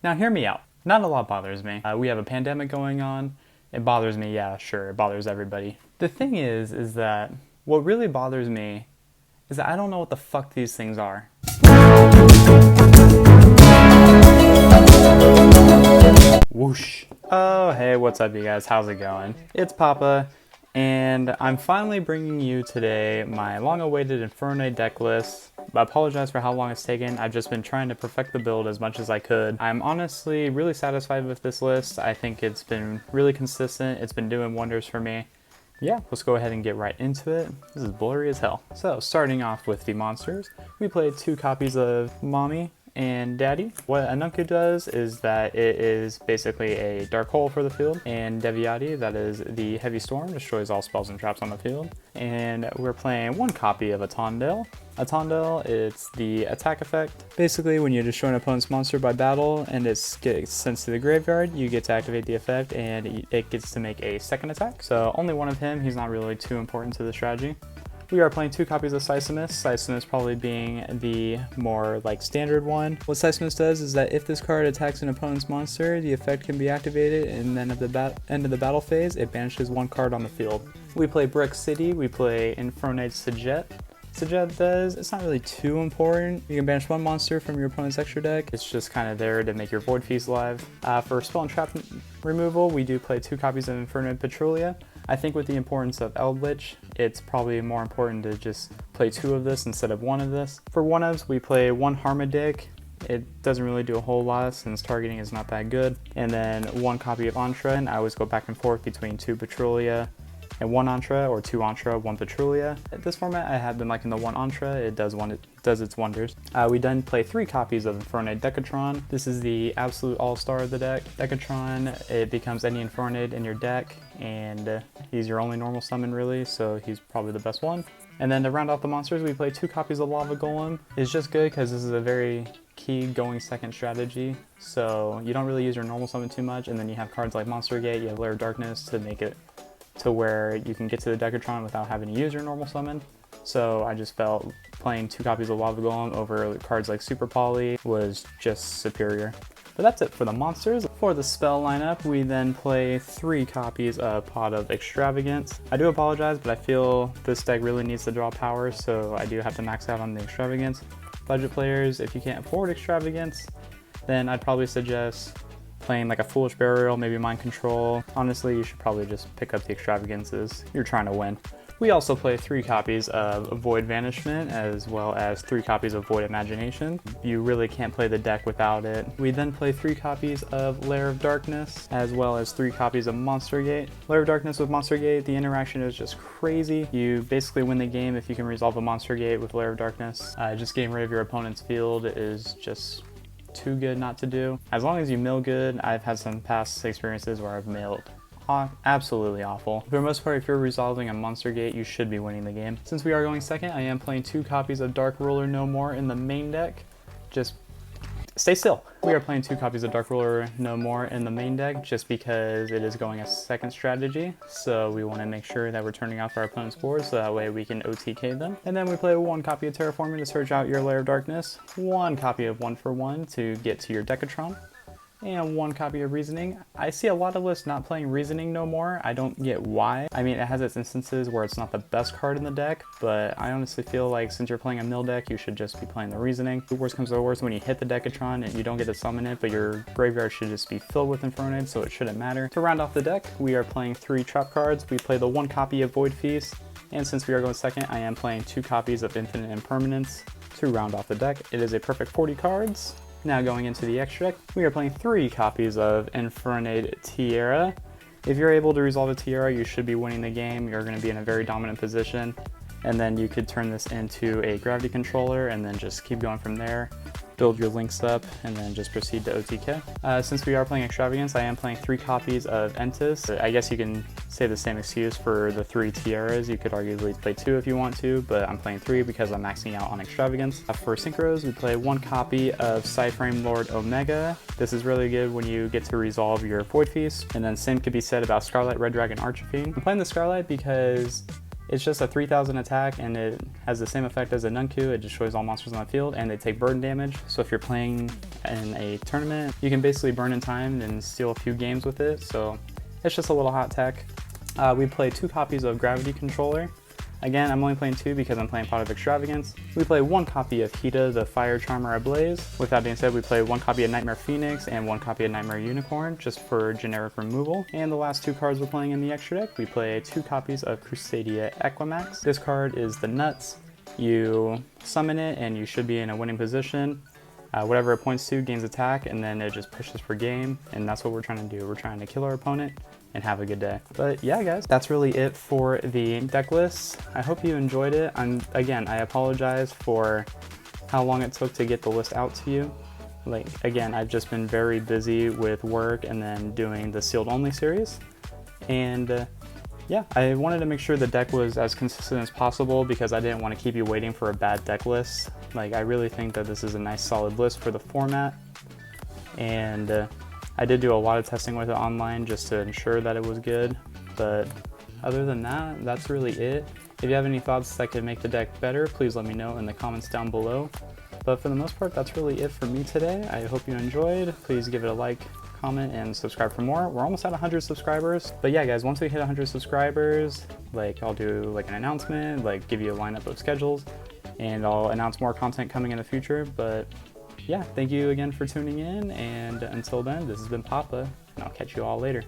Now hear me out. Not a lot bothers me. We have a pandemic going on. It bothers me, yeah, sure, it bothers everybody. The thing is that what really bothers me is that I don't know what the fuck these things are. Whoosh. Oh, hey, what's up, you guys? How's it going? It's Papa, and I'm finally bringing you today my long-awaited INFERNOID deck list. I apologize for how long it's taken. I've just been trying to perfect the build as much as I could. I'm honestly really satisfied with this list. I think it's been really consistent. It's been doing wonders for me. Yeah, let's go ahead and get right into it. This is blurry as hell. So, starting off with the monsters, we played 2 copies of Mommy and Daddy. What Anunku does is that it is basically a dark hole for the field, and Deviati, that is the heavy storm, destroys all spells and traps on the field. And we're playing 1 copy of Atondel. Atondel, it's the attack effect. Basically, when you destroy an opponent's monster by battle and it gets sent to the graveyard, you get to activate the effect and it gets to make a second attack. So only 1 of him, he's not really too important to the strategy. We are playing 2 copies of Seismic, Seismic probably being the more standard one. What Seismic does is that if this card attacks an opponent's monster, the effect can be activated, and then at the end of the battle phase, it banishes 1 card on the field. We play Brick City, we play INFERNOID Sajet. Sajet does, it's not really too important. You can banish 1 monster from your opponent's extra deck. It's just kind of there to make your Void Feast live. For spell and trap removal, we do play 2 copies of INFERNOID Petrulia. I think with the importance of Eldritch, it's probably more important to just play 2 of this instead of 1 of this. For 1-ofs, we play 1 Harmadic. It doesn't really do a whole lot since targeting is not that good. And then 1 copy of Antra, and I always go back and forth between 2 Petrulia and 1 Antra, or 2 Antra, 1 Petrulia. At this format, I have been liking the 1 Antra. It does its wonders. We then play 3 copies of INFERNOID Decatron. This is the absolute all-star of the deck. Decatron, it becomes any INFERNOID in your deck, and he's your only normal summon really, so he's probably the best one. And then to round off the monsters, we play 2 copies of Lava Golem. It's just good because this is a very key going second strategy, so you don't really use your normal summon too much, and then you have cards like Monster Gate, you have Lair of Darkness to make it to where you can get to the Decatron without having to use your normal summon. So I just felt playing 2 copies of Lava Golem over cards like Super Poly was just superior. But that's it for the monsters. For the spell lineup, we then play 3 copies of Pot of Extravagance. I do apologize, but I feel this deck really needs to draw power, so I do have to max out on the Extravagance. Budget players, if you can't afford Extravagance, then I'd probably suggest playing like a Foolish Burial, maybe Mind Control. Honestly, you should probably just pick up the Extravagances. You're trying to win. We also play 3 copies of Void Vanishment, as well as 3 copies of Void Imagination. You really can't play the deck without it. We then play 3 copies of Lair of Darkness, as well as 3 copies of Monster Gate. Lair of Darkness with Monster Gate, the interaction is just crazy. You basically win the game if you can resolve a Monster Gate with Lair of Darkness. Just getting rid of your opponent's field is just too good not to do. As long as you mill good, I've had some past experiences where I've milled absolutely awful. For the most part, if you're resolving a Monster Gate, you should be winning the game. Since we are going second, I am playing 2 copies of Dark Ruler No More in the main deck. Just stay still. We are playing 2 copies of Dark Ruler No More in the main deck just because it is going a second strategy. So we want to make sure that we're turning off our opponent's board so that way we can OTK them. And then we play 1 copy of Terraforming to search out your Lair of Darkness, 1 copy of 1 for 1 to get to your Decatron, and 1 copy of Reasoning. I see a lot of lists not playing Reasoning no more. I don't get why. I mean, it has its instances where it's not the best card in the deck, but I honestly feel like since you're playing a mill deck, you should just be playing the Reasoning. The worst comes to the worst when you hit the Decatron and you don't get to summon it, but your graveyard should just be filled with INFERNOID, so it shouldn't matter. To round off the deck, we are playing 3 trap cards. We play the 1 copy of Void Feast, and since we are going second, I am playing 2 copies of Infinite Impermanence to round off the deck. It is a perfect 40 cards. Now going into the extra deck, we are playing 3 copies of INFERNOID Tierra. If you're able to resolve a Tierra, you should be winning the game. You're going to be in a very dominant position. And then you could turn this into a gravity controller and then just keep going from there. Build your links up, and then just proceed to OTK. Since we are playing Extravagance, I am playing 3 copies of Entis. I guess you can say the same excuse for the 3 Tiaras. You could arguably play 2 if you want to, but I'm playing 3 because I'm maxing out on Extravagance. For Synchros, we play 1 copy of Psyframe Lord Omega. This is really good when you get to resolve your Void Feast, and then same could be said about Scarlet Red Dragon Archfiend. I'm playing the Scarlet because It's just a 3000 attack, and it has the same effect as a Nunku. It destroys all monsters on the field, and they take burn damage. So if you're playing in a tournament, you can basically burn in time and steal a few games with it. So it's just a little hot tech. We play 2 copies of Gravity Controller. Again, I'm only playing 2 because I'm playing Pot of Extravagance. We play 1 copy of Hita, the Fire Charmer Ablaze. With that being said, we play 1 copy of Nightmare Phoenix and 1 copy of Nightmare Unicorn, just for generic removal. And the last 2 cards we're playing in the extra deck, we play 2 copies of Crusadia Equimax. This card is the nuts. You summon it and you should be in a winning position. Whatever it points to gains attack, and then it just pushes for game, and that's what we're trying to do. We're trying to kill our opponent and have a good day. But yeah, guys, that's really it for the deck list. I hope you enjoyed it. Again, I apologize for how long it took to get the list out to you. Like, again, I've just been very busy with work and then doing the sealed only series. And yeah, I wanted to make sure the deck was as consistent as possible because I didn't want to keep you waiting for a bad deck list. Like, I really think that this is a nice solid list for the format. And I did do a lot of testing with it online just to ensure that it was good. But other than that, that's really it. If you have any thoughts that could make the deck better, please let me know in the comments down below. But for the most part, that's really it for me today. I hope you enjoyed. Please give it a like, comment, and subscribe for more. We're almost at 100 subscribers. But yeah, guys, once we hit 100 subscribers, like, I'll do like an announcement, like give you a lineup of schedules, and I'll announce more content coming in the future. But yeah, thank you again for tuning in, and until then, this has been Papa, and I'll catch you all later.